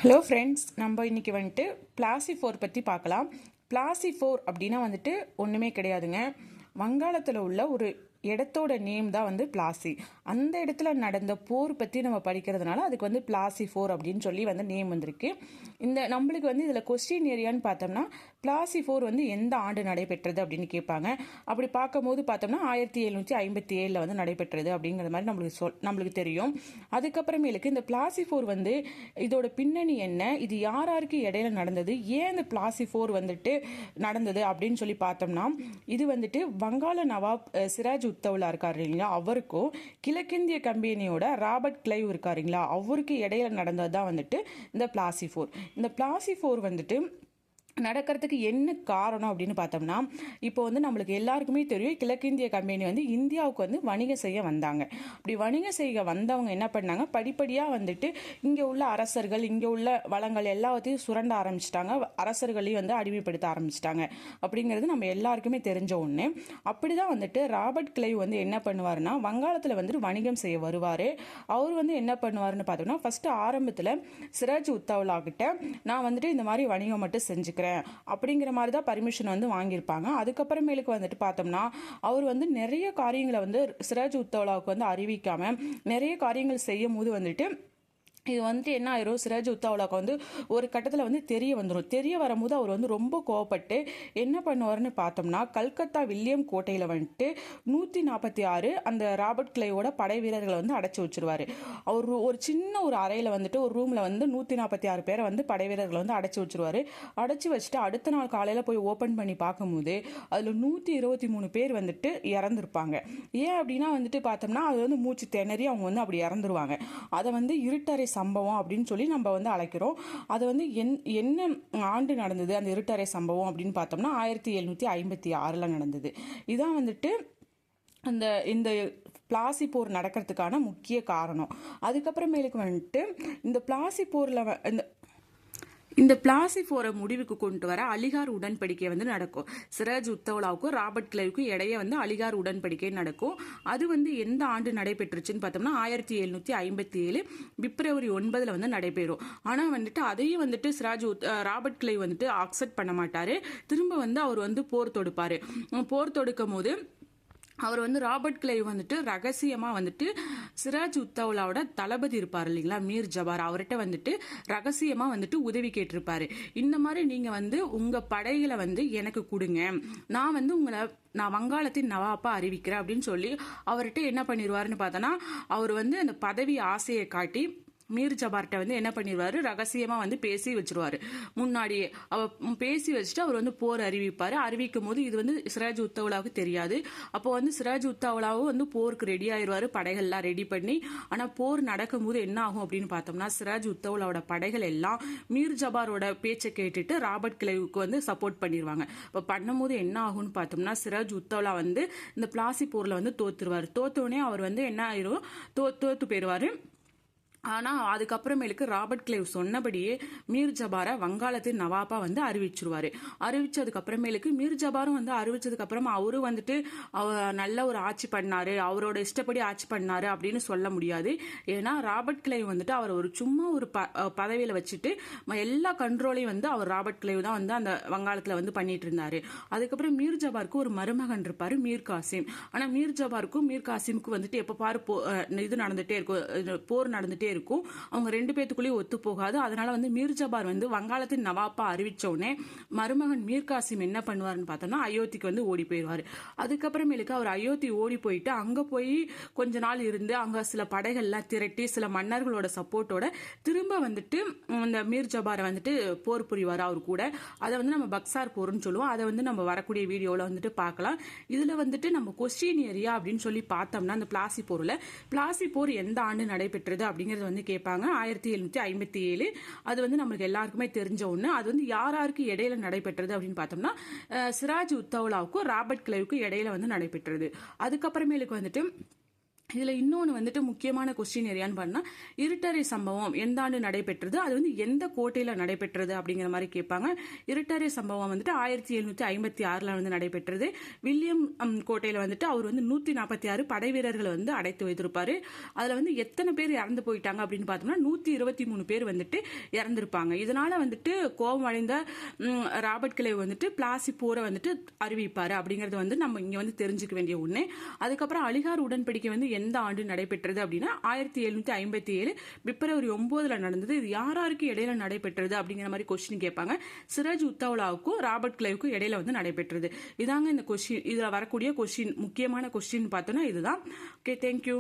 Hello friends, நம்ம இன்னைக்கு வந்துட்டு பிளாசி ஃபோர் பற்றி பார்க்கலாம். பிளாசி ஃபோர் அப்படின்னா வந்துட்டு ஒன்றுமே கிடையாதுங்க. வங்காளத்தில் உள்ள ஒரு இடத்தோட நேம் தான் வந்து பிளாசி. அந்த இடத்துல நடந்த போர் பற்றி நம்ம படிக்கிறதுனால அதுக்கு வந்து பிளாசி ஃபோர் அப்படின்னு சொல்லி வந்து நேம் வந்திருக்கு. இந்த நம்மளுக்கு வந்து இதில் கொஸ்டின் ஏரியான்னு பார்த்தோம்னா பிளாசி ஃபோர் வந்து எந்த ஆண்டு நடைபெற்றது அப்படின்னு கேட்பாங்க. அப்படி பார்க்கும்போது பார்த்தோம்னா 1757 வந்து நடைபெற்றது அப்படிங்கிற மாதிரி நம்மளுக்கு தெரியும். அதுக்கப்புறமேலுக்கு இந்த பிளாசி ஃபோர் வந்து இதோட பின்னணி என்ன, இது யாருக்கு இடையில நடந்தது, ஏன் இந்த பிளாசி ஃபோர் வந்துட்டு நடந்தது அப்படின்னு சொல்லி பார்த்தோம்னா, இது வந்துட்டு வங்காள நவாப் சிராஜ் உத்தவ்லா இருக்காரு இல்லைங்களா, அவருக்கும் கிழக்கிந்திய கம்பெனியோட ராபர்ட் கிளைவ் இருக்காருங்களா, அவருக்கு இடையில நடந்தது தான் வந்துட்டு இந்த பிளாசி ஃபோர். இந்த பிளாசி ஃபோர் வந்துட்டு நடக்கிறதுக்கு என்ன காரணம் அப்படின்னு பார்த்தோம்னா, இப்போ வந்து நம்மளுக்கு எல்லாருக்குமே தெரியும், கிழக்கிந்திய கம்பெனி வந்து இந்தியாவுக்கு வந்து வணிகம் செய்ய வந்தாங்க. அப்படி வணிகம் செய்ய வந்தவங்க என்ன பண்ணாங்க, படிப்படியாக வந்துட்டு இங்கே உள்ள அரசர்கள், இங்கே உள்ள வளங்கள் எல்லாத்தையும் சுரண்ட ஆரம்பிச்சிட்டாங்க, அரசர்களையும் வந்து அடிமைப்படுத்த ஆரம்பிச்சிட்டாங்க அப்படிங்கிறது நம்ம எல்லாருக்குமே தெரிஞ்ச ஒன்று. அப்படி தான் வந்துட்டு ராபர்ட் கிளைவ் வந்து என்ன பண்ணுவார்னா, வங்காளத்தில் வந்துட்டு வணிகம் செய்ய வருவார். அவர் வந்து என்ன பண்ணுவார்னு பார்த்தோம்னா, ஃபஸ்ட்டு ஆரம்பத்தில் சிராஜ் உத்தவ்லா கிட்ட நான் வந்துட்டு இந்த மாதிரி வணிகம் மட்டும் செஞ்சுக்கிறேன் அப்படிங்கிற மாதிரி தான் பர்மிஷன் வந்து வாங்கியிருப்பாங்க. அதுக்கப்புறமேலுக்கு வந்துட்டு பார்த்தோம்னா, அவர் வந்து நிறைய காரியங்களை வந்து சிராஜ் உத்தவ்லாவுக்கு வந்து அறிவிக்காம நிறைய காரியங்கள் செய்யும் போது வந்துட்டு இது வந்துட்டு என்ன ஆயிரும், சிராஜ் உத்தவ்லாவுக்கு வந்து ஒரு கட்டத்தில் வந்து தெரிய வந்துடும். தெரிய வரும்போது அவர் வந்து ரொம்ப கோவப்பட்டு என்ன பண்ணுவார்னு பார்த்தோம்னா, கல்கத்தா வில்லியம் கோட்டையில் வந்துட்டு 146 அந்த ராபர்ட் கிளைவோட படை வீரர்களை வந்து அடைச்சி வச்சிருவாரு. அவர் ஒரு சின்ன ஒரு அறையில் வந்துட்டு ஒரு ரூமில் வந்து 146 பேரை வந்து படை வீரர்களை வந்து அடைச்சி வச்சிருவாரு. அடைச்சி வச்சுட்டு அடுத்த நாள் காலையில் போய் ஓப்பன் பண்ணி பார்க்கும்போது அதில் 123 பேர் வந்துட்டு இறந்துருப்பாங்க. ஏன் அப்படின்னா வந்துட்டு பார்த்தோம்னா, அது வந்து மூச்சு திணறி அவங்க வந்து அப்படி இறந்துருவாங்க. அதை வந்து இருட்டறை சம்பவம் அப்படின்னு சொல்லி நம்ம வந்து அழைக்கிறோம். அது வந்து என்ன ஆண்டு நடந்தது அந்த இருட்டறை சம்பவம் அப்படின்னு பார்த்தோம்னா 1756 நடந்தது. இதான் வந்துட்டு அந்த இந்த பிளாசி போர் நடக்கிறதுக்கான முக்கிய காரணம். அதுக்கப்புறமேலுக்கு வந்துட்டு இந்த பிளாசி போரில் இந்த பிளாசி போரை முடிவுக்கு கொண்டு வர அலிகார் உடன்படிக்கை வந்து நடக்கும். சிராஜ் உத்தவ்லாவுக்கும் ராபர்ட் கிளைவுக்கும் இடையே வந்து அலிகார் உடன்படிக்கை நடக்கும். அது வந்து எந்த ஆண்டு நடைபெற்றுச்சுன்னு பார்த்தோம்னா 1757 பிப்ரவரி 9 வந்து நடைபெறும். ஆனால் வந்துட்டு அதையும் வந்துட்டு ராபர்ட் கிளைவ் வந்துட்டு அக்செப்ட் பண்ண மாட்டாரு. திரும்ப வந்து அவர் வந்து போர் தொடுப்பாரு. போர் தொடுக்கும் போது அவர் வந்து ராபர்ட் கிளைவ் வந்துட்டு ரகசியமாக வந்துட்டு சிராஜ் உத்தவ்லாவோட தளபதி இருப்பார் இல்லைங்களா, மீர் ஜபார், அவர்கிட்ட வந்துட்டு ரகசியமாக வந்துட்டு உதவி கேட்டிருப்பாரு. இந்த மாதிரி நீங்கள் வந்து உங்கள் படைகளை வந்து எனக்கு கொடுங்க, நான் வந்து நான் வங்காளத்தின் நவாப்பா அறிவிக்கிறேன் அப்படின்னு சொல்லி அவர்கிட்ட என்ன பண்ணிடுவாருன்னு பார்த்தோன்னா, அவர் வந்து அந்த பதவி ஆசையை காட்டி மீர் ஜபார்ட்ட வந்து என்ன பண்ணிடுவாரு, ரகசியமா வந்து பேசி வச்சிருவாரு. முன்னாடியே பேசி வச்சுட்டு அவர் வந்து போர் அறிவிப்பாரு. அறிவிக்கும் போது இது வந்து சிராஜ் உத்தவ்லாவுக்கு தெரியாது. அப்போ வந்து சிராஜ் உத்தவ்லாவும் வந்து போருக்கு ரெடி ஆயிடுவாரு, படைகள்லாம் ரெடி பண்ணி. ஆனா போர் நடக்கும் போது என்ன ஆகும் அப்படின்னு பார்த்தோம்னா, சிராஜ் உத்தவ்லாவோட படைகள் எல்லாம் மீர் ஜபாரோட பேச்சை கேட்டுட்டு ராபர்ட் கிளைவுக்கு வந்து சப்போர்ட் பண்ணிடுவாங்க. இப்போ பண்ணும்போது என்ன ஆகும்னு பார்த்தோம்னா, சிராஜ் உத்தவ்லா வந்து இந்த பிளாசி போர்ல வந்து தோத்துருவாரு. தோத்தோடனே அவர் வந்து என்ன ஆயிரும், தோத்து போயிடுவாரு. ஆனால் அதுக்கப்புறமேலுக்கு ராபர்ட் கிளைவ் சொன்னபடியே மீர் ஜபாரை வங்காளத்தின் நவாப்பா வந்து அறிவிச்சிருவாரு. அறிவிச்சதுக்கு அப்புறமேலுக்கு மீர் ஜபாரும் வந்து அறிவிச்சதுக்கு அப்புறமா அவரும் வந்துட்டு நல்ல ஒரு ஆட்சி பண்ணாரு, அவரோட இஷ்டப்படி ஆட்சி பண்ணாரு அப்படின்னு சொல்ல முடியாது. ஏன்னா ராபர்ட் கிளைவ் வந்துட்டு அவர் ஒரு சும்மா ஒரு பதவியில வச்சுட்டு எல்லா கண்ட்ரோலையும் வந்து அவர் ராபர்ட் கிளைவ் தான் வந்து அந்த வங்காளத்தில் வந்து பண்ணிட்டு இருந்தாரு. அதுக்கப்புறம் மீர் ஜபாருக்கு ஒரு மருமகன் இருப்பாரு, மீர் காசிம். ஆனால் மீர் ஜபாருக்கும் மீர் காசிமுக்கும் வந்துட்டு எப்போ பாரு இது நடந்துட்டே இருக்கும், போர் நடந்துட்டே இருக்கும். அவங்க ரெண்டு பேத்துக்குள்ளேயும் ஒத்து போகாது. அதனால வந்து மீர் ஜபார் வந்து வங்காளத்தின் நவாப்பா அறிவிச்ச உடனே மருமகன் மீர் காசிம் என்ன பண்ணுவாருன்னு பார்த்தோம்னா, அயோத்திக்கு வந்து ஓடி போயிடுவாரு. அதுக்கப்புறமேலுக்கு அவர் அயோத்தி ஓடி போயிட்டு அங்க போய் கொஞ்ச நாள் இருந்து அங்க சில படைகள்லாம் திரட்டி சில மன்னர்களோட சப்போர்ட்டோட திரும்ப வந்துட்டு இந்த மீர் ஜபாரை வந்துட்டு போர் புரிவார் அவர் கூட. அதை வந்து நம்ம பக்சார் போர்னு சொல்லுவோம். அதை வந்து நம்ம வரக்கூடிய வீடியோவில் வந்துட்டு பார்க்கலாம். இதுல வந்துட்டு நம்ம கொஸ்டின் ஏரியா அப்படின்னு சொல்லி பார்த்தோம்னா, அந்த பிளாசி போர் எந்த ஆண்டு நடைபெற்றது அப்படிங்கிறது வந்து கேட்பாங்க. 1757 அது வந்து நம்மளுக்கு எல்லாருக்குமே தெரிஞ்ச ஒண்ணு. அது வந்து யாருக்கு இடையில நடைபெற்றது அப்படின்னு பார்த்தோம்னா, சிராஜ் உத்தவ்லாவுக்கும் ராபர்ட் கிளைவுக்கும் இடையில வந்து நடைபெற்றது. அதுக்கப்புறமேலுக்கு வந்துட்டு இதில் இன்னொன்று வந்துட்டு முக்கியமான கொஸ்டின் ஏரியான்னு பண்ணால் இருட்டறை சம்பவம் எந்த ஆண்டு நடைபெற்றது, அது வந்து எந்த கோட்டையில் நடைபெற்றது அப்படிங்கிற மாதிரி கேட்பாங்க. இருட்டறை சம்பவம் வந்துட்டு 1756 வந்து நடைபெற்றது. வில்லியம் கோட்டையில் வந்துட்டு அவர் வந்து 146 படை வீரர்களை வந்து அடைத்து வைத்திருப்பாரு. அதில் வந்து எத்தனை பேர் இறந்து போயிட்டாங்க அப்படின்னு பார்த்தோம்னா 123 பேர் வந்துட்டு இறந்திருப்பாங்க. இதனால வந்துட்டு கோபம் அடைந்த ராபர்ட் கிளைவ் வந்துட்டு பிளாசி போரை வந்துட்டு அறிவிப்பாரு அப்படிங்கிறது வந்து நம்ம இங்கே வந்து தெரிஞ்சுக்க வேண்டிய ஒன்று. அதுக்கப்புறம் அலிகார் உடன்படிக்கை வந்து எந்த ஆண்டு நடைபெற்றது அப்படின்னா 1757 பிப்ரவரி 9 நடந்தது. இது யாருக்கு இடையில நடைபெற்றது அப்படிங்கிற மாதிரி கொஸ்டின் கேட்பாங்க. சிராஜ் உத்தவ்லாவுக்கும் ராபர்ட் கிளைவுக்கும் இடையில வந்து நடைபெற்றது. இதாங்க இந்த கொஸ்டின், இதுல வரக்கூடிய கொஸ்டின், முக்கியமான கொஸ்டின் பார்த்தோன்னா இதுதான். Okay, thank you.